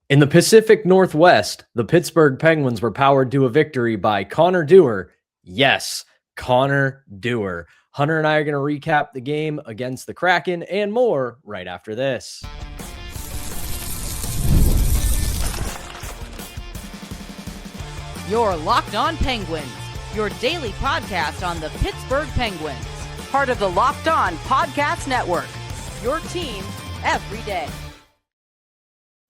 In the Pacific Northwest, the Pittsburgh Penguins were powered to a victory by Connor Dewar. Yes, Connor Dewar. Hunter and I are going to recap the game against the Kraken and more right after this. You're Locked On Penguins, your daily podcast on the Pittsburgh Penguins. Part of the Locked On Podcast Network, your team every day.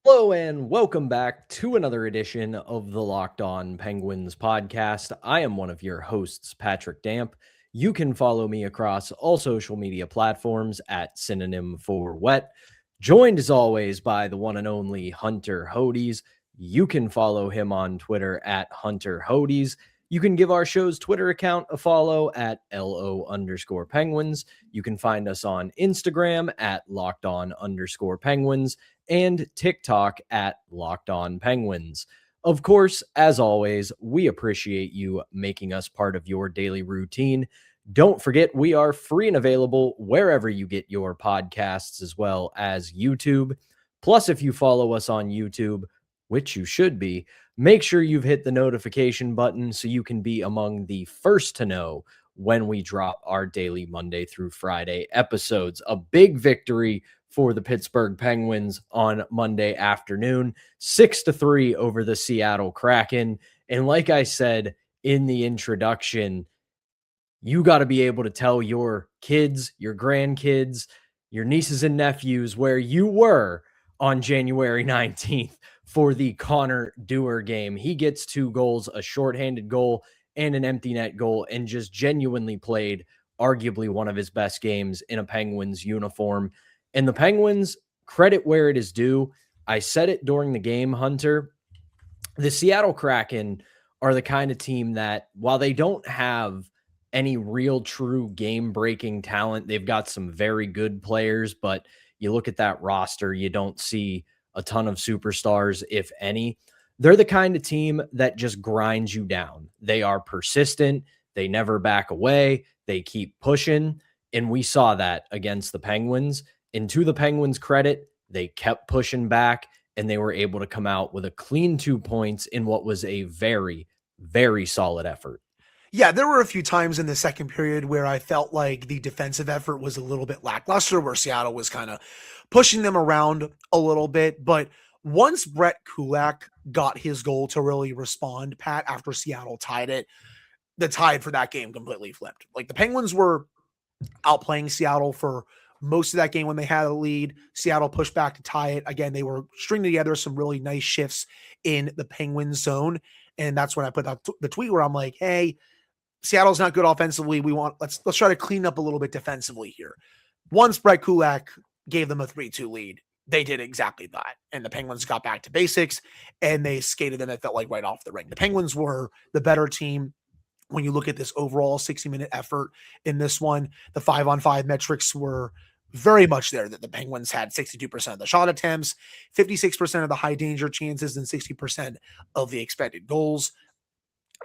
Hello and welcome back to another edition of the Locked On Penguins podcast. I am one of your hosts, Patrick Damp. You can follow me across all social media platforms at synonym for wet. Joined as always by the one and only Hunter Hodes. You can follow him on Twitter at Hunter Hodes. You can give our show's Twitter account a follow at LO_Penguins. You can find us on Instagram at LockedOn_Penguins and TikTok at Locked On Penguins. Of course, as always, we appreciate you making us part of your daily routine. Don't forget, we are free and available wherever you get your podcasts, as well as YouTube. Plus, if you follow us on YouTube, which you should be, make sure you've hit the notification button so you can be among the first to know when we drop our daily Monday through Friday episodes. A big victory for the Pittsburgh Penguins on Monday afternoon, 6-3 over the Seattle Kraken. And like I said in the introduction, you got to be able to tell your kids, your grandkids, your nieces and nephews where you were on January 19th for the Connor Dewar game. He gets 2 goals, a shorthanded goal and an empty net goal, and just genuinely played arguably one of his best games in a Penguins uniform. And the Penguins, credit where it is due. I said it during the game, Hunter. The Seattle Kraken are the kind of team that, while they don't have any real true game-breaking talent, they've got some very good players, but you look at that roster, you don't see a ton of superstars, if any. They're the kind of team that just grinds you down. They are persistent. They never back away. They keep pushing. And we saw that against the Penguins. And to the Penguins' credit, they kept pushing back and they were able to come out with a clean 2 points in what was a very, very solid effort. Yeah, there were a few times in the second period where I felt like the defensive effort was a little bit lackluster, where Seattle was kind of pushing them around a little bit. But once Brett Kulak got his goal to really respond, Pat, after Seattle tied it, the tide for that game completely flipped. Like, the Penguins were outplaying Seattle for most of that game when they had a lead. Seattle pushed back to tie it. Again, they were stringing together some really nice shifts in the Penguins zone. And that's when I put out the tweet where I'm like, hey, Seattle's not good offensively. Let's try to clean up a little bit defensively here. Once Brett Kulak gave them a 3-2 lead, they did exactly that. And the Penguins got back to basics and they skated them, it felt like, right off the ring. The Penguins were the better team. When you look at this overall 60-minute effort in this one, the 5-on-5 metrics were very much there, that the Penguins had 62% of the shot attempts, 56% of the high danger chances, and 60% of the expected goals.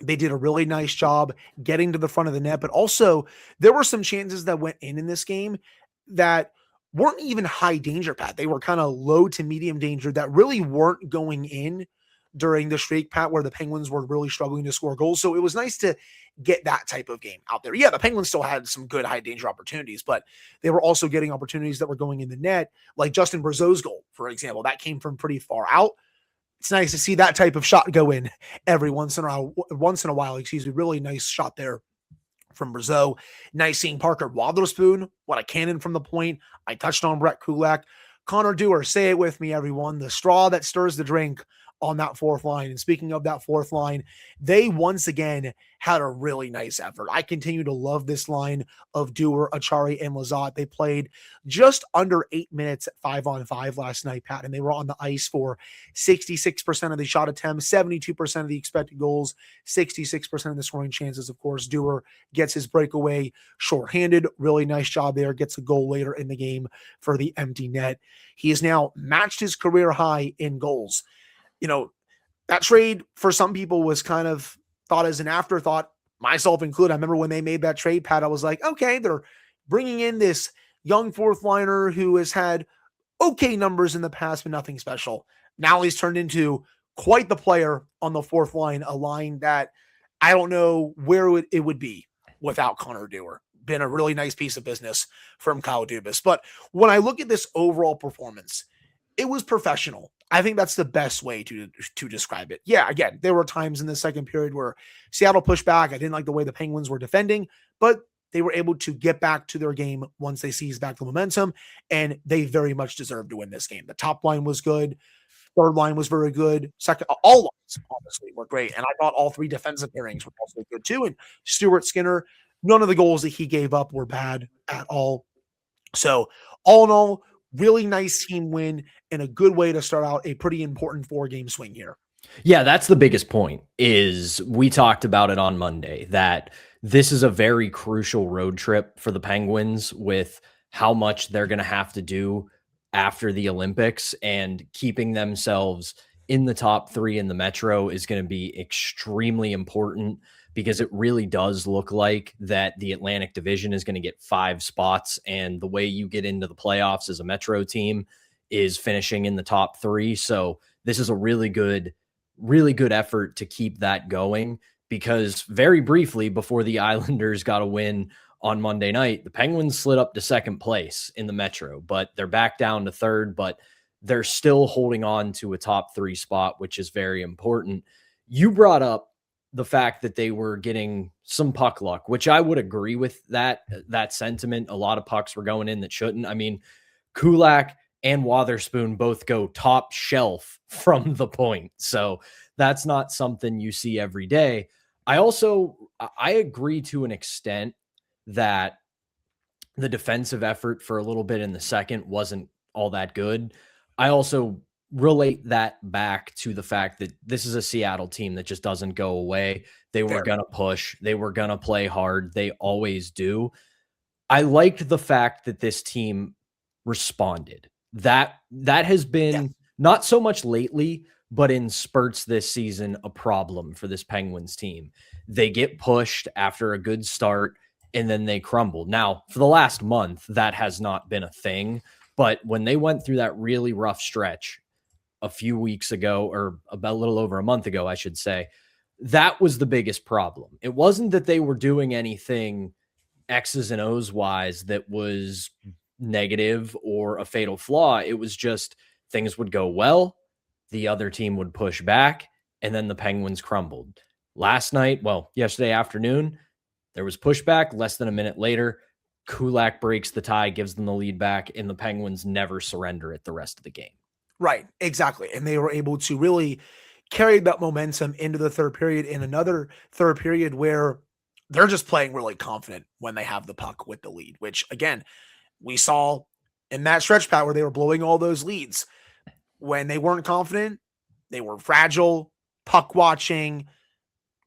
They did a really nice job getting to the front of the net, but also there were some chances that went in this game that weren't even high danger, Pat. They were kind of low to medium danger that really weren't going in during the streak, Pat, where the Penguins were really struggling to score goals. So it was nice to get that type of game out there. Yeah, the Penguins still had some good high danger opportunities, but they were also getting opportunities that were going in the net, like Justin Brazeau's goal, for example. That came from pretty far out. It's nice to see that type of shot go in every once in a while. Really nice shot there from Brazeau. Nice seeing Parker Wotherspoon. What a cannon from the point. I touched on Brett Kulak. Connor Dewar, say it with me, everyone. The straw that stirs the drink on that fourth line. And speaking of that fourth line, they once again had a really nice effort. I continue to love this line of Dewar, Acciari, and Lizotte. They played just under 8 minutes at 5-on-5 last night, Pat, and they were on the ice for 66% of the shot attempts, 72% of the expected goals, 66% of the scoring chances. Of course, Dewar gets his breakaway shorthanded. Really nice job there. Gets a goal later in the game for the empty net. He has now matched his career high in goals. You know, that trade for some people was kind of thought as an afterthought, myself included. I remember when they made that trade, Pat, I was like, okay, they're bringing in this young fourth liner who has had okay numbers in the past, but nothing special. Now he's turned into quite the player on the fourth line, a line that I don't know where it would be without Connor Dewar. Been a really nice piece of business from Kyle Dubas. But when I look at this overall performance, it was professional. I think that's the best way to describe it. Yeah, again, there were times in the second period where Seattle pushed back. I didn't like the way the Penguins were defending, but they were able to get back to their game once they seized back the momentum, and they very much deserved to win this game. The top line was good. Third line was very good. Second, all lines, honestly, were great. And I thought all three defensive pairings were also good too. And Stuart Skinner, none of the goals that he gave up were bad at all. So all in all, really nice team win and a good way to start out a pretty important 4-game swing here. Yeah, that's the biggest point. Is we talked about it on Monday that this is a very crucial road trip for the Penguins with how much they're going to have to do after the Olympics, and keeping themselves in the top 3 in the Metro is going to be extremely important, because it really does look like that the Atlantic Division is going to get 5 spots. And the way you get into the playoffs as a Metro team is finishing in the top 3. So this is a really good effort to keep that going, because very briefly before the Islanders got a win on Monday night, the Penguins slid up to second place in the Metro, but they're back down to third, but they're still holding on to a top 3 spot, which is very important. You brought up the fact that they were getting some puck luck, which I would agree with that sentiment. A lot of pucks were going in that shouldn't. I mean, Kulak and Wotherspoon both go top shelf from the point. So that's not something you see every day. I agree to an extent that the defensive effort for a little bit in the second wasn't all that good. I also relate that back to the fact that this is a Seattle team that just doesn't go away. They were going to push. They were going to play hard. They always do. I liked the fact that this team responded. That has been not so much lately, but in spurts this season, a problem for this Penguins team. They get pushed after a good start, and then they crumble. Now, for the last month, that has not been a thing. But when they went through that really rough stretch a few weeks ago, or about a little over a month ago, I should say, that was the biggest problem. It wasn't that they were doing anything X's and O's wise that was negative or a fatal flaw. It was just things would go well, the other team would push back, and then the Penguins crumbled. Yesterday afternoon, there was pushback. Less than a minute later, Kulak breaks the tie, gives them the lead back, and the Penguins never surrender it the rest of the game. Right, exactly. And they were able to really carry that momentum into the third period, in another third period where they're just playing really confident when they have the puck with the lead, which, again, we saw in that stretch pat where they were blowing all those leads. When they weren't confident, they were fragile, puck watching,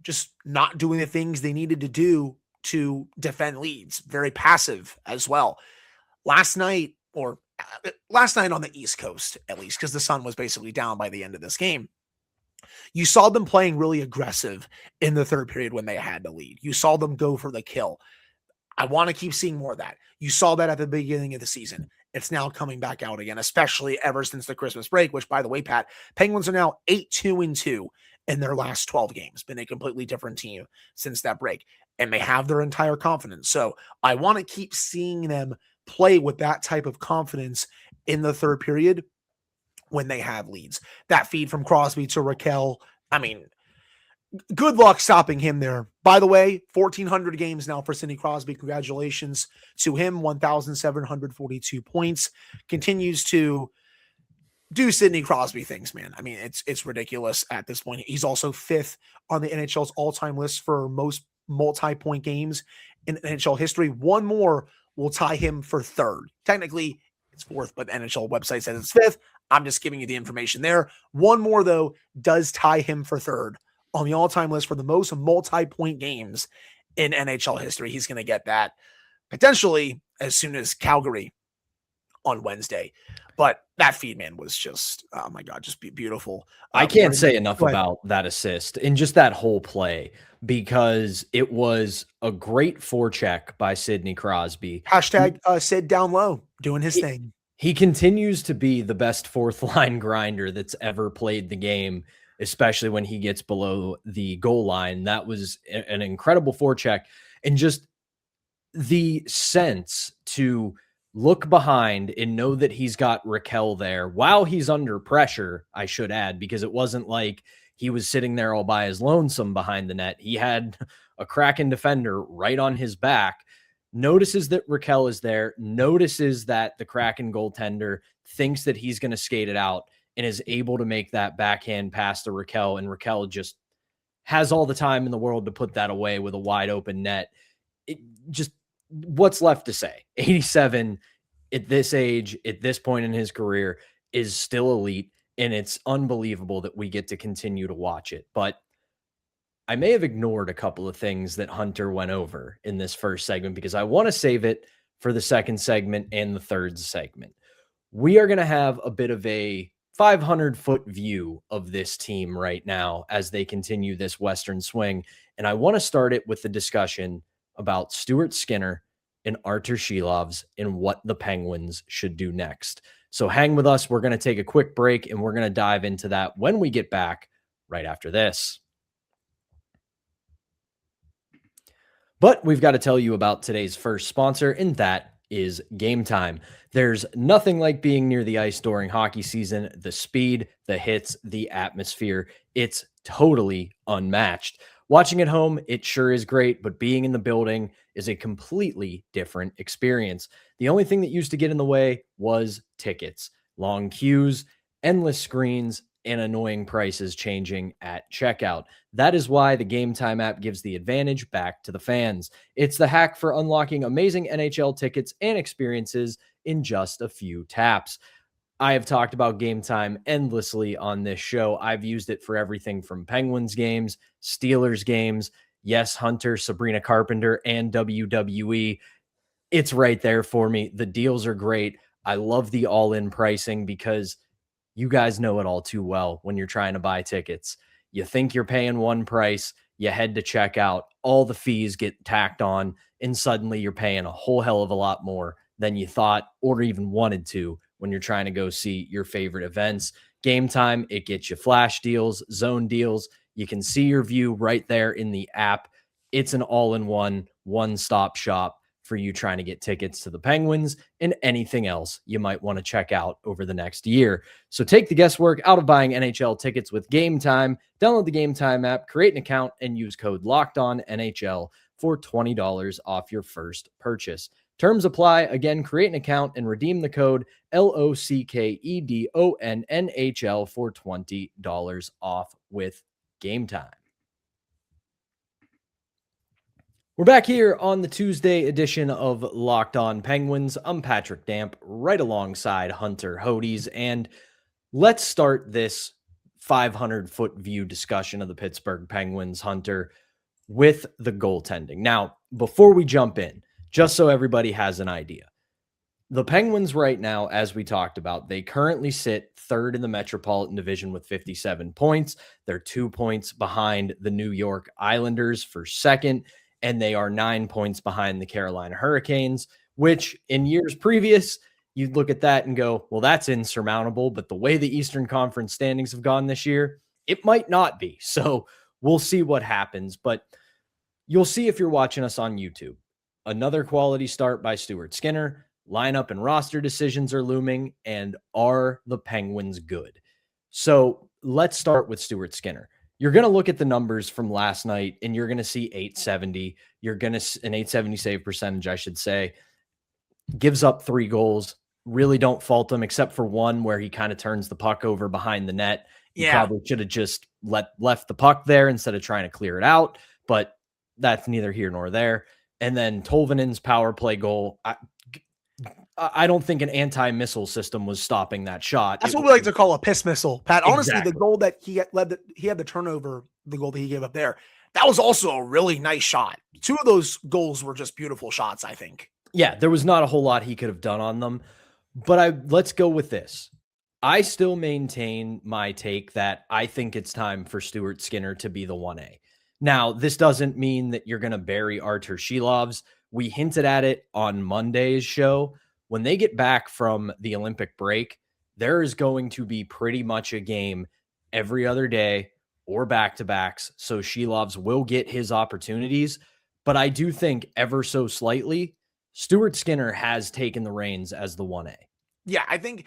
just not doing the things they needed to do to defend leads. Very passive as well. Last night on the East Coast, at least, because the sun was basically down by the end of this game, you saw them playing really aggressive in the third period when they had the lead. You saw them go for the kill. I want to keep seeing more of that. You saw that at the beginning of the season. It's now coming back out again, especially ever since the Christmas break, which, by the way, Pat, Penguins are now 8-2-2 in their last 12 games. Been a completely different team since that break, and they have their entire confidence. So I want to keep seeing them play with that type of confidence in the third period when they have leads. That feed from Crosby to Raquel, I mean, good luck stopping him there. By the way, 1,400 games now for Sidney Crosby. Congratulations to him. 1,742 points. Continues to do Sidney Crosby things, man. I mean, it's ridiculous at this point. He's also 5th on the NHL's all-time list for most multi-point games in NHL history. One more will tie him for 3rd. Technically, it's 4th, but the NHL website says it's 5th. I'm just giving you the information there. One more, though, does tie him for 3rd on the all-time list for the most multi-point games in NHL history. He's going to get that potentially as soon as Calgary on Wednesday. But that feed, man, was just, oh my God, just beautiful. I can't say enough about that assist and just that whole play, because it was a great forecheck by Sidney Crosby. Hashtag Sid down low, doing his thing. He continues to be the best fourth line grinder that's ever played the game, especially when he gets below the goal line. That was an incredible forecheck, and just the sense to look behind and know that he's got Raquel there while he's under pressure, I should add, because it wasn't like he was sitting there all by his lonesome behind the net. He had a Kraken defender right on his back, notices that Raquel is there, notices that the Kraken goaltender thinks that he's going to skate it out, and is able to make that backhand pass to Raquel, and Raquel just has all the time in the world to put that away with a wide open net. It just, what's left to say? 87 at this age, at this point in his career, is still elite, and it's unbelievable that we get to continue to watch it. But I may have ignored a couple of things that Hunter went over in this first segment because I want to save it for the second segment and the third segment. We are going to have a bit of a 500-foot view of this team right now as they continue this Western swing. And I want to start it with the discussion about Stuart Skinner and Arturs Silovs and what the Penguins should do next. So hang with us. We're going to take a quick break, and we're going to dive into that when we get back right after this. But we've got to tell you about today's first sponsor, and that is Game Time. There's nothing like being near the ice during hockey season. The speed, the hits, the atmosphere, it's totally unmatched. Watching at home, it sure is great, but being in the building is a completely different experience. The only thing that used to get in the way was tickets, long queues, endless screens, and annoying prices changing at checkout. That is why the Game Time app gives the advantage back to the fans. It's the hack for unlocking amazing NHL tickets and experiences in just a few taps. I have talked about Game Time endlessly on this show. I've used it for everything from Penguins games, Steelers games, yes, Hunter, Sabrina Carpenter, and WWE. It's right there for me. The deals are great. I love the all-in pricing because you guys know it all too well when you're trying to buy tickets. You think you're paying one price, you head to checkout, all the fees get tacked on, and suddenly you're paying a whole hell of a lot more than you thought or even wanted to when you're trying to go see your favorite events. Game Time, it gets you flash deals, zone deals. You can see your view right there in the app. It's an all-in-one, one-stop shop for you trying to get tickets to the Penguins and anything else you might want to check out over the next year. So take the guesswork out of buying NHL tickets with Game Time. Download the Game Time app, create an account, and use code LOCKEDONNHL for $20 off your first purchase. Terms apply. Again, create an account and redeem the code LOCKEDONNHL for $20 off with Game Time. We're back here on the Tuesday edition of Locked On Penguins. I'm Patrick Damp, right alongside Hunter Hodes, and let's start this 500-foot view discussion of the Pittsburgh Penguins, Hunter, with the goaltending. Now, before we jump in, just so everybody has an idea, the Penguins right now, as we talked about, they currently sit third in the Metropolitan Division with 57 points. They're 2 points behind the New York Islanders for second, and they are 9 points behind the Carolina Hurricanes, which in years previous, you'd look at that and go, well, that's insurmountable. But the way the Eastern Conference standings have gone this year, it might not be. So we'll see what happens. But you'll see if you're watching us on YouTube. Another quality start by Stuart Skinner. Lineup and roster decisions are looming. And are the Penguins good? So let's start with Stuart Skinner. You're going to look at the numbers from last night and you're going to see 870. You're going to an 870 save percentage, I should say. Gives up 3 goals. Really don't fault him except for one where he kind of turns the puck over behind the net. He probably should have just left the puck there instead of trying to clear it out, but that's neither here nor there. And then Tolvanen's power play goal. I don't think an anti-missile system was stopping that shot. That's what we like to call a piss missile, Pat. Honestly, Exactly. the goal that he had the turnover, the goal that he gave up there, that was also a really nice shot. 2 of those goals were just beautiful shots, I think. Yeah, there was not a whole lot he could have done on them. But let's go with this. I still maintain my take that I think it's time for Stuart Skinner to be the 1A. Now, this doesn't mean that you're going to bury Arturs Silovs. We hinted at it on Monday's show. when they get back from the Olympic break, there is going to be pretty much a game every other day or back-to-backs. So Silovs will get his opportunities. But I do think ever so slightly, Stuart Skinner has taken the reins as the 1A. Yeah, I think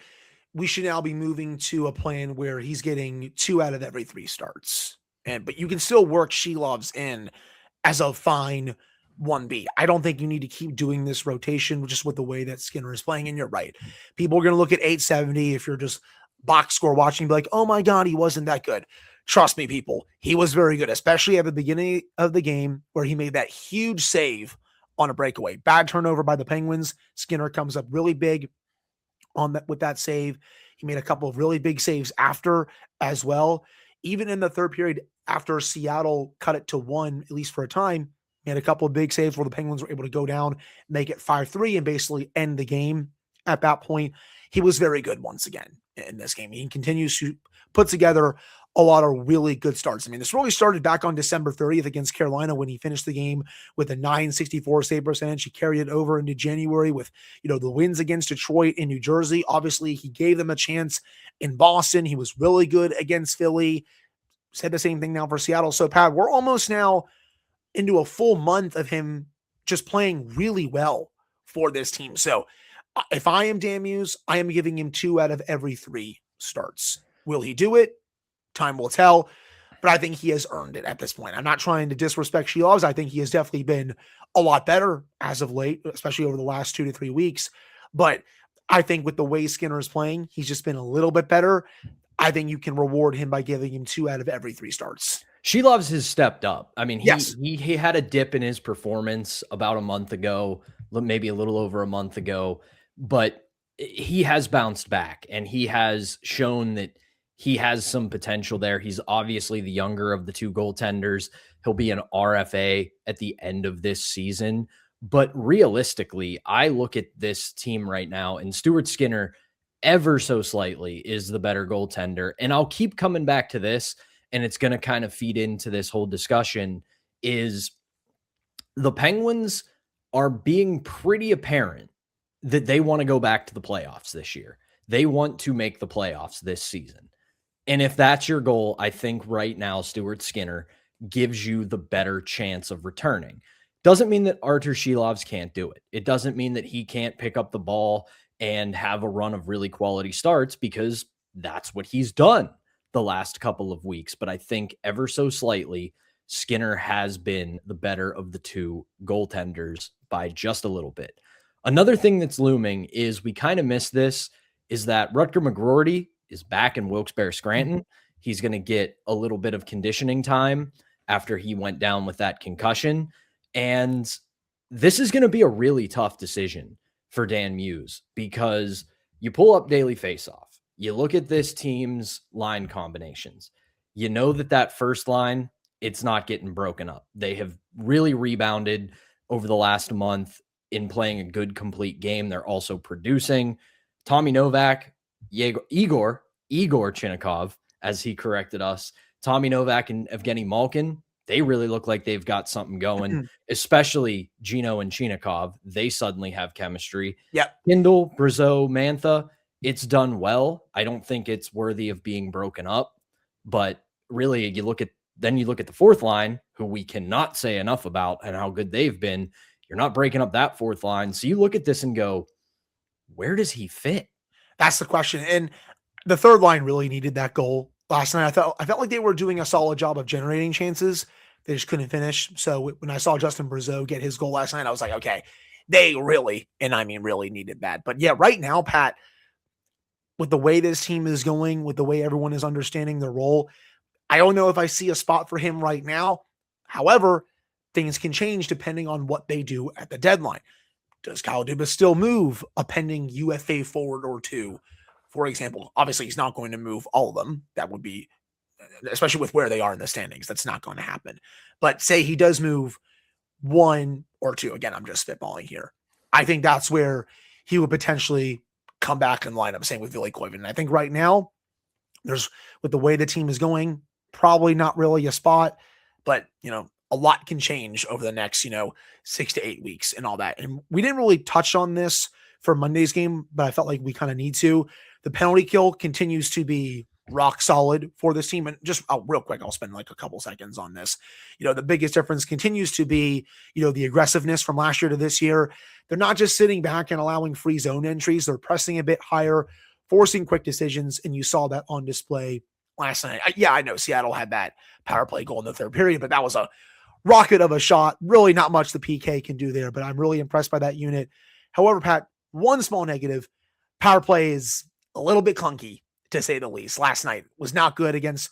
we should now be moving to a plan where he's getting 2 out of every 3 starts. But you can still work Silovs in as a fine 1B. I don't think you need to keep doing this rotation just with the way that Skinner is playing. And you're right. People are going to look at 870 if you're just box score watching, be like, oh my God, he wasn't that good. Trust me, people, he was very good, especially at the beginning of the game where he made that huge save on a breakaway. Bad turnover by the Penguins. Skinner comes up really big on that with that save. He made a couple of really big saves after as well. Even in the third period, after Seattle cut it to 1, at least for a time, he had a couple of big saves where the Penguins were able to go down, make it 5-3, and basically end the game at that point. He was very good once again in this game. He continues to put together a lot of really good starts. I mean, this really started back on December 30th against Carolina when he finished the game with a .964 save percentage. He carried it over into January with, the wins against Detroit and New Jersey. Obviously, he gave them a chance in Boston. He was really good against Philly. Said the same thing now for Seattle. So, Pat, we're almost now into a full month of him just playing really well for this team. So, if I am Dan Muse, I am giving him 2 out of every 3 starts. Will he do it? Time will tell, but I think he has earned it at this point. I'm not trying to disrespect Silovs. I think he has definitely been a lot better as of late, especially over the last 2 to 3 weeks. But I think with the way Skinner is playing, he's just been a little bit better. I think you can reward him by giving him 2 out of every 3 starts. Silovs has stepped up. I mean, Yes. he had a dip in his performance about a month ago, maybe a little over a month ago, but he has bounced back and he has shown that he has some potential there. He's obviously the younger of the 2 goaltenders. He'll be an RFA at the end of this season. But realistically, I look at this team right now, and Stuart Skinner, ever so slightly, is the better goaltender. And I'll keep coming back to this, and it's going to kind of feed into this whole discussion, is the Penguins are being pretty apparent that they want to go back to the playoffs this year. They want to make the playoffs this season. And if that's your goal, I think right now Stuart Skinner gives you the better chance of returning. Doesn't mean that Arturs Silovs can't do it. It doesn't mean that he can't pick up the ball and have a run of really quality starts, because that's what he's done the last couple of weeks. But I think ever so slightly, Skinner has been the better of the 2 goaltenders by just a little bit. Another thing that's looming is we kind of missed this, is that Rutger McGroarty is back in Wilkes-Barre Scranton. He's going to get a little bit of conditioning time after he went down with that concussion. And this is going to be a really tough decision for Dan Muse, because you pull up Daily Faceoff, you look at this team's line combinations, you know that first line, it's not getting broken up. They have really rebounded over the last month in playing a good, complete game. They're also producing. Tommy Novak, Igor Chinnikov, as he corrected us, Tommy Novak and Evgeny Malkin, they really look like they've got something going, especially Gino and Chinnikov. They suddenly have chemistry. Yep. Kindle, Brazeau, Mantha, it's done well. I don't think it's worthy of being broken up, but really you look at the 4th line, who we cannot say enough about and how good they've been. You're not breaking up that 4th line. So you look at this and go, where does he fit? That's the question. And the 3rd line really needed that goal last night. I felt like they were doing a solid job of generating chances. They just couldn't finish. So when I saw Justin Brazeau get his goal last night, I was like, okay, they really, and I mean really needed that. But yeah, right now, Pat, with the way this team is going, with the way everyone is understanding their role, I don't know if I see a spot for him right now. However, things can change depending on what they do at the deadline. Does Kyle Dubas still move a pending UFA forward or 2? For example, obviously he's not going to move all of them. That would be, especially with where they are in the standings, that's not going to happen. But say he does move 1 or 2. Again, I'm just spitballing here. I think that's where he would potentially come back and line up. Same with Ville Koivunen. I think right now, with the way the team is going, probably not really a spot, but a lot can change over the next 6 to 8 weeks and all that. And we didn't really touch on this for Monday's game, but I felt like we kind of need to. The penalty kill continues to be rock solid for this team. And just real quick, I'll spend like a couple seconds on this. The biggest difference continues to be, the aggressiveness from last year to this year. They're not just sitting back and allowing free zone entries. They're pressing a bit higher, forcing quick decisions. And you saw that on display last night. I know Seattle had that power play goal in the third period, but that was a rocket of a shot. Really not much the PK can do there, but I'm really impressed by that unit. However, Pat, one small negative, power play is a little bit clunky, to say the least. Last night was not good against,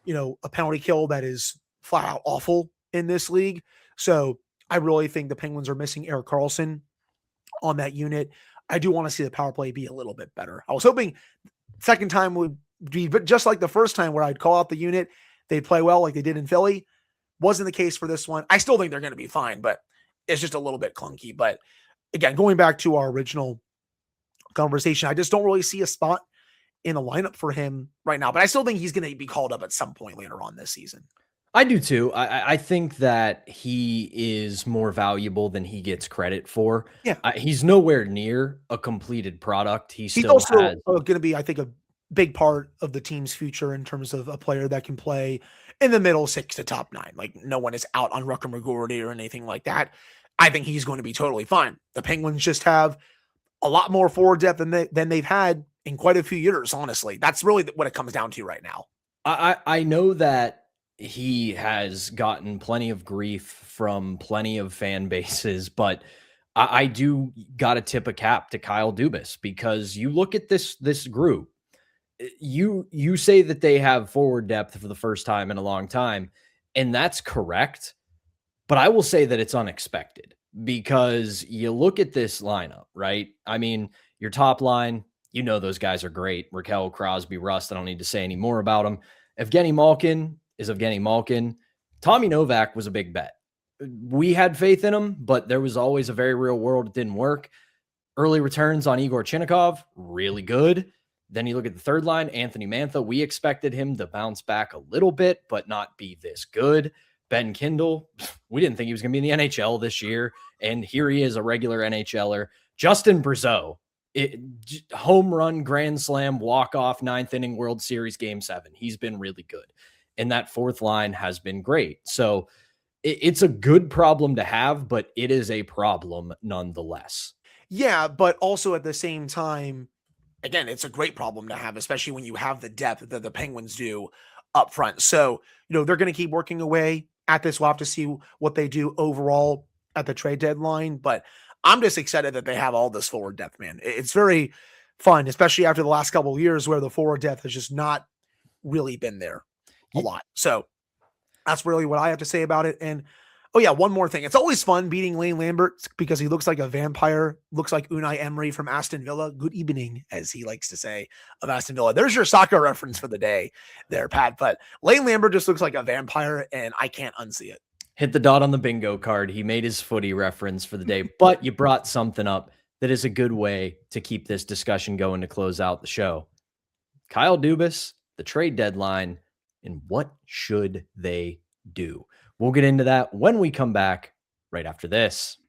a penalty kill that is flat out awful in this league. So I really think the Penguins are missing Erik Karlsson on that unit. I do want to see the power play be a little bit better. I was hoping second time would be just like the first time where I'd call out the unit. They'd play well like they did in Philly. Wasn't the case for this one. I still think they're going to be fine, but it's just a little bit clunky. But again, going back to our original conversation, I just don't really see a spot in the lineup for him right now, but I still think he's going to be called up at some point later on this season. I do too. I think that he is more valuable than he gets credit for. Yeah. He's nowhere near a completed product. He's still also going to be, I think, a big part of the team's future in terms of a player that can play in the middle six to top nine. Like, no one is out on Rutger McGroarty or anything like that. I think he's going to be totally fine. The Penguins just have a lot more forward depth than they've had in quite a few years, honestly. That's really what it comes down to right now. I know that he has gotten plenty of grief from plenty of fan bases, but I do got to tip a cap to Kyle Dubas, because you look at this group, you say that they have forward depth for the first time in a long time, and that's correct. But I will say that it's unexpected, because you look at this lineup, right? I mean, your top line, those guys are great. Raquel, Crosby, Rust, I don't need to say any more about them. Evgeny Malkin is Evgeny Malkin. Tommy Novak was a big bet. We had faith in him, but there was always a very real world it didn't work. Early returns on Igor Chinnikov, really good. Then you look at the third line, Anthony Mantha. We expected him to bounce back a little bit, but not be this good. Ben Kindle, we didn't think he was going to be in the NHL this year, and here he is, a regular NHLer. Justin Brazeau, home run, grand slam, walk-off, 9th inning World Series Game 7. He's been really good. And that fourth line has been great. So it's a good problem to have, but it is a problem nonetheless. Yeah, but also at the same time, again, it's a great problem to have, especially when you have the depth that the Penguins do up front. So, they're going to keep working away at this. We'll have to see what they do overall at the trade deadline, but I'm just excited that they have all this forward depth, man. It's very fun, especially after the last couple of years where the forward depth has just not really been there a lot. So that's really what I have to say about it. And one more thing. It's always fun beating Lane Lambert because he looks like a vampire, looks like Unai Emery from Aston Villa. Good evening, as he likes to say, of Aston Villa. There's your soccer reference for the day there, Pat. But Lane Lambert just looks like a vampire, and I can't unsee it. Hit the dot on the bingo card. He made his footy reference for the day, but you brought something up that is a good way to keep this discussion going to close out the show. Kyle Dubas, the trade deadline, and what should they do? We'll get into that when we come back right after this.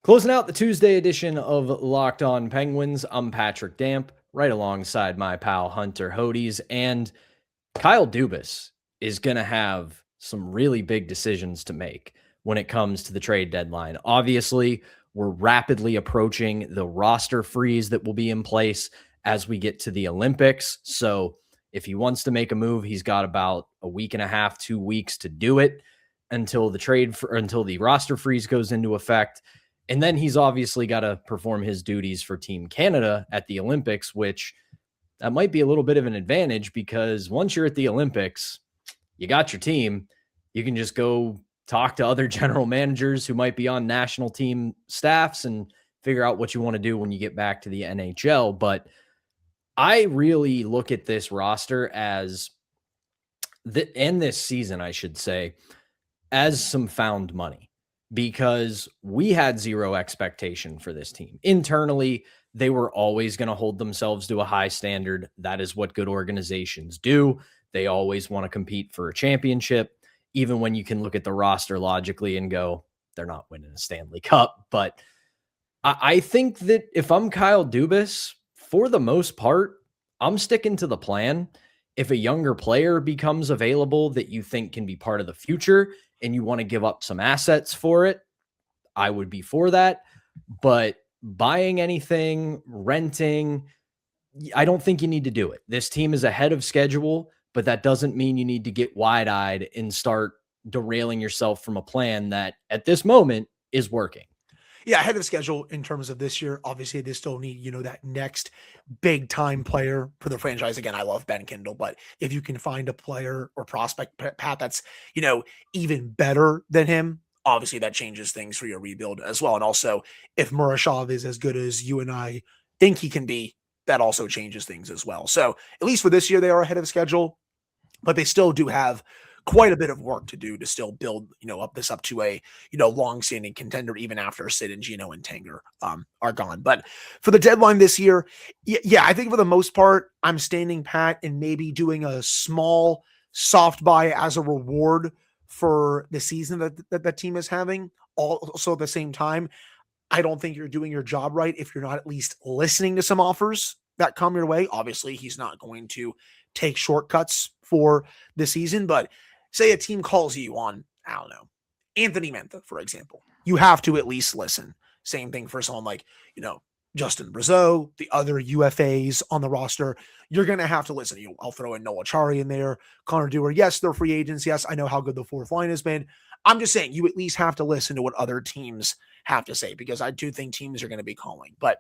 Closing out the Tuesday edition of Locked On Penguins, I'm Patrick Damp, right alongside my pal Hunter Hodes, and Kyle Dubas is going to have some really big decisions to make when it comes to the trade deadline. Obviously, we're rapidly approaching the roster freeze that will be in place as we get to the Olympics. So if he wants to make a move, he's got about a week and a half, 2 weeks to do it until the roster freeze goes into effect. And then he's obviously got to perform his duties for Team Canada at the Olympics, which that might be a little bit of an advantage, because once you're at the Olympics, you got your team. You can just go talk to other general managers who might be on national team staffs and figure out what you want to do when you get back to the NHL. But I really look at this roster and this season, I should say, as some found money, because we had zero expectation for this team. Internally, they were always going to hold themselves to a high standard. That is what good organizations do. They always want to compete for a championship. even when you can look at the roster logically and go, they're not winning a Stanley Cup. But I think that if I'm Kyle Dubas, for the most part, I'm sticking to the plan. If a younger player becomes available that you think can be part of the future and you want to give up some assets for it, I would be for that. But buying anything, renting, I don't think you need to do it. This team is ahead of schedule, but that doesn't mean you need to get wide-eyed and start derailing yourself from a plan that at this moment is working. Yeah, ahead of schedule in terms of this year. Obviously, they still need, that next big time player for the franchise. Again, I love Ben Kindle, but if you can find a player or prospect, Pat, that's, even better than him, obviously that changes things for your rebuild as well. And also, if Murashov is as good as you and I think he can be, that also changes things as well. So at least for this year, they are ahead of schedule, but they still do have quite a bit of work to do to still build, up to a, long-standing contender, even after Sid and Gino and Tanger are gone. But for the deadline this year, I think for the most part, I'm standing pat and maybe doing a small soft buy as a reward for the season that the team is having. Also at the same time, I don't think you're doing your job right if you're not at least listening to some offers that come your way. Obviously, he's not going to take shortcuts for the season, but say a team calls you on, I don't know, Anthony Mantha, for example. You have to at least listen. Same thing for someone like, Justin Brazeau, the other UFAs on the roster. You're going to have to listen. I'll throw in Noah Chari in there, Connor Dewar. Yes, they're free agents. Yes, I know how good the fourth line has been. I'm just saying you at least have to listen to what other teams have to say, because I do think teams are going to be calling. But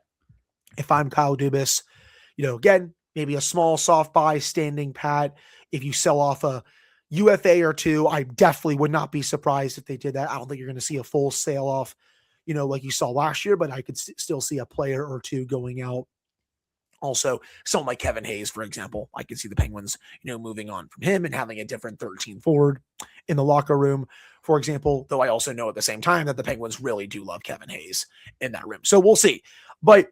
if I'm Kyle Dubas, again, maybe a small soft buy, standing pat. If you sell off a UFA or two, I definitely would not be surprised if they did that. I don't think you're going to see a full sale off, like you saw last year, but I could still see a player or two going out. Also, someone like Kevin Hayes, for example, I could see the Penguins, moving on from him and having a different 13 forward in the locker room, for example, though I also know at the same time that the Penguins really do love Kevin Hayes in that room. So we'll see. But,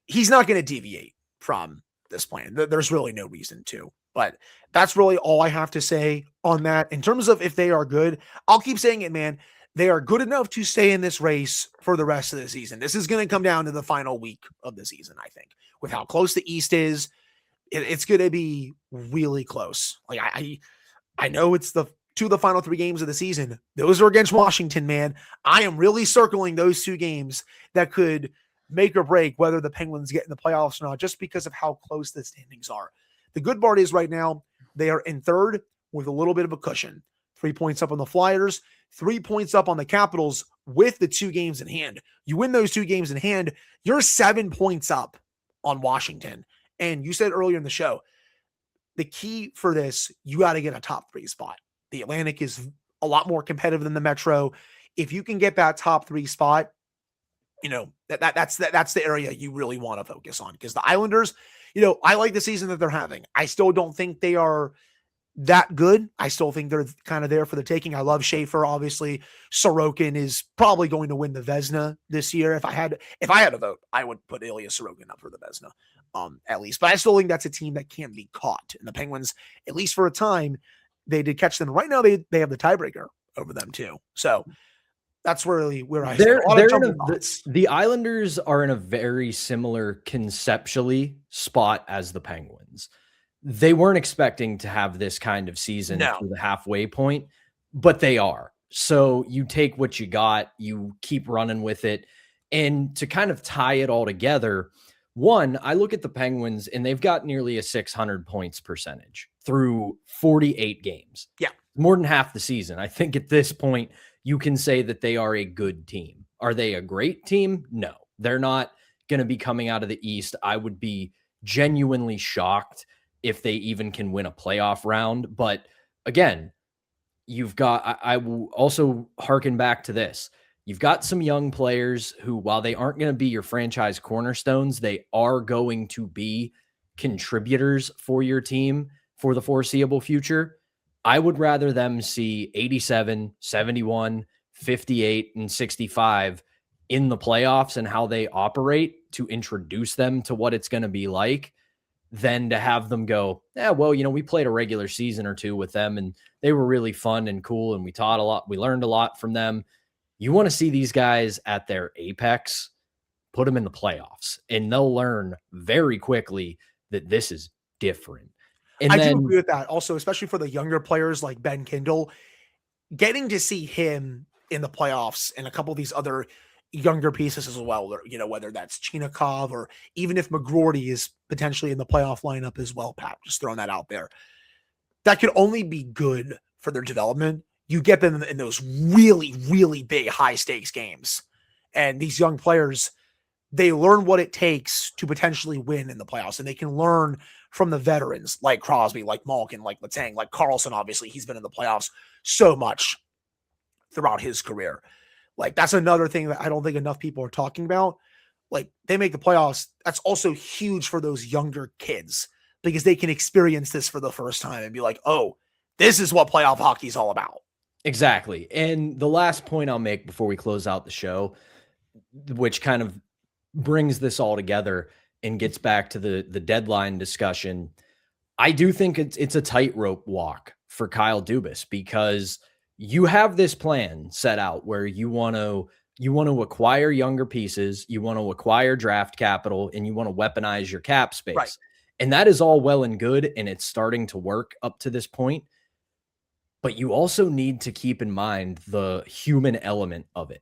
he's not going to deviate from this plan. There's really no reason to. But that's really all I have to say on that. In terms of if they are good, I'll keep saying it, man. They are good enough to stay in this race for the rest of the season. This is going to come down to the final week of the season, I think. With how close the East is, it's going to be really close. Like I know it's the final 3 games of the season. Those are against Washington, man. I am really circling those 2 games that could make or break whether the Penguins get in the playoffs or not, just because of how close the standings are. The good part is right now they are in third with a little bit of a cushion. 3 points up on the Flyers, 3 points up on the Capitals with the 2 games in hand. You win those 2 games in hand, you're 7 points up on Washington. And you said earlier in the show, the key for this, you got to get a top 3 spot. The Atlantic is a lot more competitive than the Metro. If you can get that top 3 spot, that's the area you really want to focus on, because the Islanders, I like the season that they're having. I still don't think they are that good. I still think they're kind of there for the taking. I love Schaefer. Obviously, Sorokin is probably going to win the Vezina this year. If I had a vote, I would put Ilya Sorokin up for the Vezina, at least. But I still think that's a team that can be caught. And the Penguins, at least for a time, they did catch them. Right now, they have the tiebreaker over them too. So that's really where I the Islanders are in a very similar conceptually spot as the Penguins. They weren't expecting to have this kind of season through the halfway point, but they are. So you take what you got, you keep running with it. And to kind of tie it all together, one, I look at the Penguins and they've got nearly a 600 points percentage through 48 games. Yeah. More than half the season. I think at this point, you can say that they are a good team. Are they a great team? No, they're not going to be coming out of the East. I would be genuinely shocked if they even can win a playoff round. But again, you've got, I will also harken back to this. You've got some young players who, while they aren't going to be your franchise cornerstones, they are going to be contributors for your team for the foreseeable future. I would rather them see 87, 71, 58, and 65 in the playoffs and how they operate to introduce them to what it's going to be like than to have them go, yeah, well, we played a regular season or two with them and they were really fun and cool. And we taught a lot. We learned a lot from them. You want to see these guys at their apex, put them in the playoffs, and they'll learn very quickly that this is different. And I do agree with that also, especially for the younger players like Ben Kindle, getting to see him in the playoffs and a couple of these other younger pieces as well, or, whether that's Chinakov or even if McGroarty is potentially in the playoff lineup as well, Pat, just throwing that out there. That could only be good for their development. You get them in those really, really big high stakes games. And these young players, they learn what it takes to potentially win in the playoffs, and they can learn from the veterans like Crosby, like Malkin, like Letang, like Carlson. Obviously, he's been in the playoffs so much throughout his career. Like, that's another thing that I don't think enough people are talking about. Like, they make the playoffs. That's also huge for those younger kids because they can experience this for the first time and be like, oh, this is what playoff hockey is all about. Exactly. And the last point I'll make before we close out the show, which kind of brings this all together and gets back to the deadline discussion. I do think it's a tightrope walk for Kyle Dubas because you have this plan set out where you want to acquire younger pieces, you want to acquire draft capital, and you want to weaponize your cap space. Right. And that is all well and good, and it's starting to work up to this point. But you also need to keep in mind the human element of it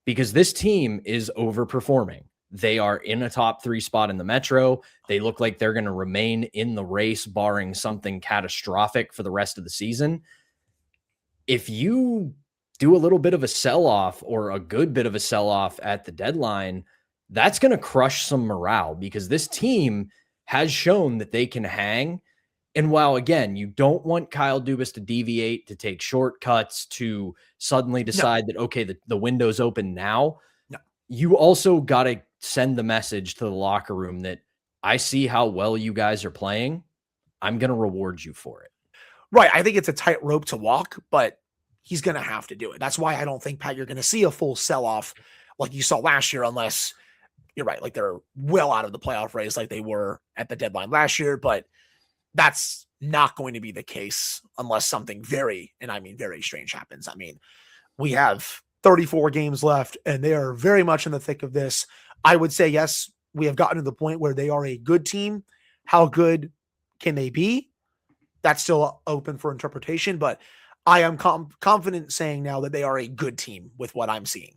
because this team is overperforming. They are in a top 3 spot in the Metro. They look like they're going to remain in the race, barring something catastrophic for the rest of the season. If you do a little bit of a sell-off or a good bit of a sell-off at the deadline, that's going to crush some morale because this team has shown that they can hang. And while, again, you don't want Kyle Dubas to deviate, to take shortcuts, to suddenly decide that, okay, the window's open now, you also got to send the message to the locker room that I see how well you guys are playing. I'm going to reward you for it. Right. I think it's a tight rope to walk, but he's going to have to do it. That's why I don't think, Pat, you're going to see a full sell-off like you saw last year, unless you're right. Like they're well out of the playoff race like they were at the deadline last year, but that's not going to be the case unless something very, and I mean very strange happens. I mean, we have 34 games left and they are very much in the thick of this. I would say, yes, we have gotten to the point where they are a good team. How good can they be? That's still open for interpretation, but I am confident saying now that they are a good team with what I'm seeing.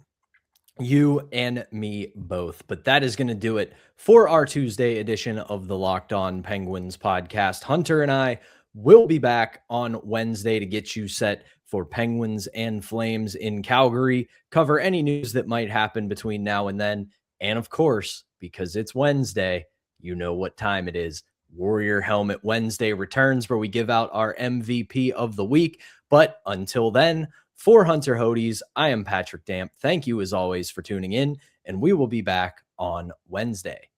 You and me both. But that is going to do it for our Tuesday edition of the Locked On Penguins podcast. Hunter and I will be back on Wednesday to get you set for Penguins and Flames in Calgary, cover any news that might happen between now and then. And of course, because it's Wednesday, you know what time it is. Warrior Helmet Wednesday returns where we give out our MVP of the week. But until then, for Hunter Hodes, I am Patrick Damp. Thank you as always for tuning in, and we will be back on Wednesday.